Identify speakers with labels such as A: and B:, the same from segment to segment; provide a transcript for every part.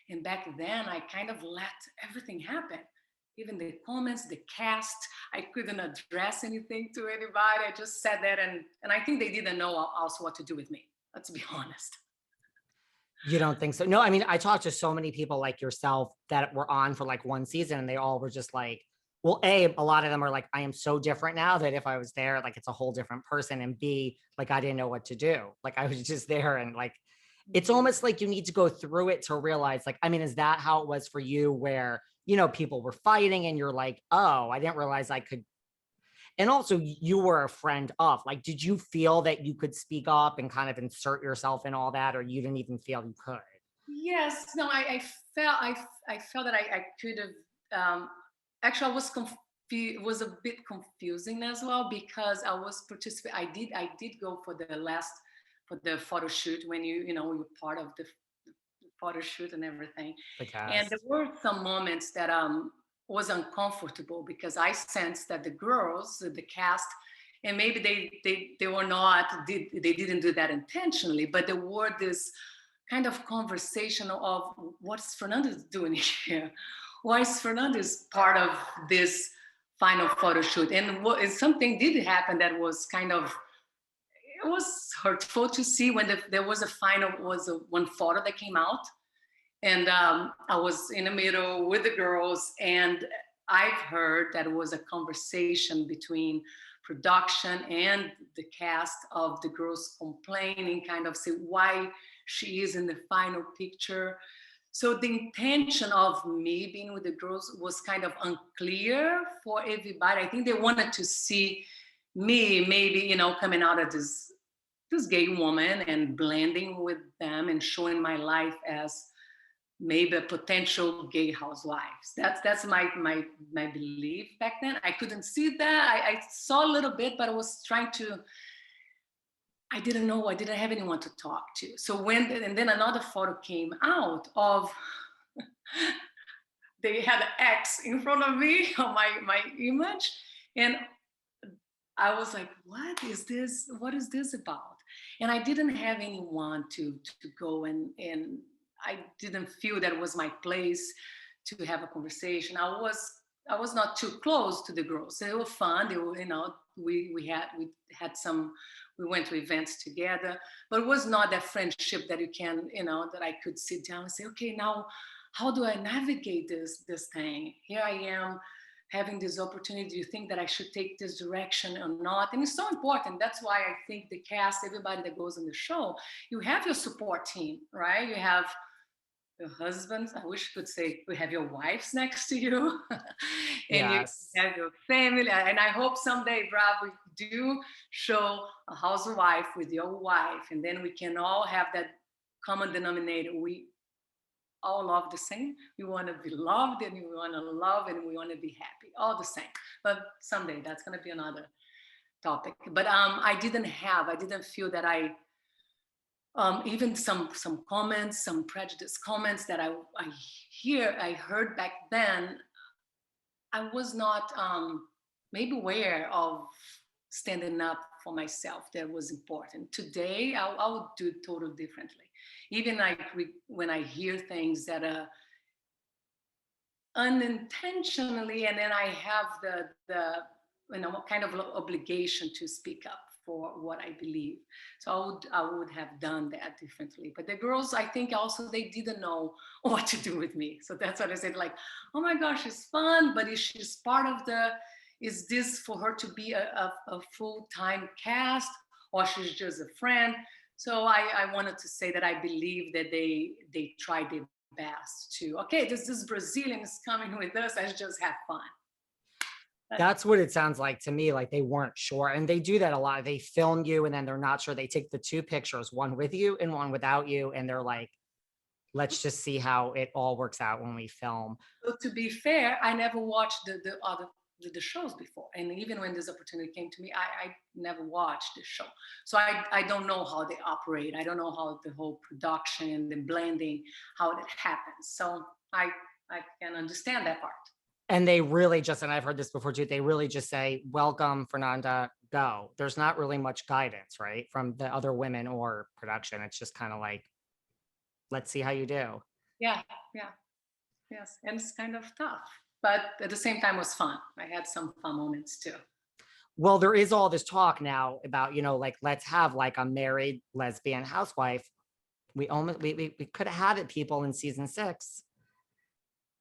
A: And back then, I kind of let everything happen. Even the comments, the cast, I couldn't address anything to anybody. I just sat there, and I think they didn't know also what to do with me. Let's be honest.
B: You don't think so? No, I mean, I talked to so many people like yourself that were on for like one season and they all were just like, well, a lot of them are like, I am so different now that if I was there, like it's a whole different person. And B, like I didn't know what to do. Like I was just there and like, it's almost like you need to go through it to realize, like, I mean, is that how it was for you where, you know, people were fighting and you're like, oh, I didn't realize I could. And also you were a friend of, like, did you feel that you could speak up and kind of insert yourself in all that, or you didn't even feel you could?
A: Yes, no, I felt that I could have. Actually, I was was a bit confusing as well because I was participating. I did go for the last for the photo shoot when you're part of the photo shoot and everything.
B: The
A: And there
B: cast.
A: were some moments that was uncomfortable because I sensed that the girls, the cast, and maybe they were not they didn't do that intentionally, but there were this kind of conversation of what's Fernanda doing here? Why is Fernanda part of this final photo shoot? And something did happen that was kind of it was hurtful to see when there was a final one photo that came out, and I was in the middle with the girls, and I've heard that it was a conversation between production and the cast of the girls complaining, kind of say why she is in the final picture. So the intention of me being with the girls was kind of unclear for everybody. I think they wanted to see me maybe, coming out of this gay woman and blending with them and showing my life as maybe a potential gay housewives. That's my belief back then. I couldn't see that. I saw a little bit, but I was trying to. I didn't know. I didn't have anyone to talk to. So and then another photo came out of. They had an X in front of me on my image, and I was like, "What is this? What is this about?" And I didn't have anyone to go and I didn't feel that it was my place to have a conversation. I was not too close to the girls. They were fun. They were, we had some. We went to events together, but it was not that friendship that you can, that I could sit down and say, okay, now how do I navigate this thing? Here I am having this opportunity. Do you think that I should take this direction or not? And it's so important. That's why I think the cast, everybody that goes on the show, you have your support team, right? You have your husbands. I wish I could say you have your wives next to you, and you
B: Yes.
A: have your family. And I hope someday, Bravo, we do show a housewife with your wife, and then we can all have that common denominator. We all love the same. We want to be loved, and we want to love, and we want to be happy, all the same. But someday that's going to be another topic. But I didn't feel that even some comments, some prejudice comments that I heard back then, I was not maybe aware of standing up for myself. That was important. Today, I would do it totally differently. Even like when I hear things that are unintentionally, and then I have the kind of obligation to speak up for what I believe. So I would have done that differently. But the girls, I think also they didn't know what to do with me. So that's what I said, like, oh my gosh, it's fun, but is she's part of is this for her to be a full-time cast, or she's just a friend? So I wanted to say that I believe that they tried their best to, okay, this Brazilian is coming with us, let's just have fun.
B: That's what it sounds like to me. Like they weren't sure. And they do that a lot. They film you and then they're not sure. They take the two pictures, one with you and one without you. And they're like, let's just see how it all works out when we film.
A: So to be fair, I never watched the other the shows before, and even when this opportunity came to me, I never watched the show, so I don't know how they operate. I don't know how the whole production, the blending, how that happens. So I can understand that part.
B: And they really just, and I've heard this before too, they really just say, welcome, Fernanda, go. There's not really much guidance, right? From the other women or production. It's just kind of like, let's see how you do.
A: Yeah, yeah, yes. And it's kind of tough, but at the same time, it was fun. I had some fun moments too.
B: Well, there is all this talk now about, like, let's have like a married lesbian housewife. We could have had it, people, in season 6.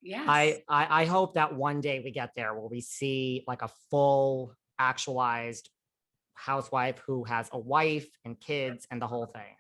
A: Yes.
B: I hope that one day we get there where we see like a full actualized housewife who has a wife and kids and the whole thing.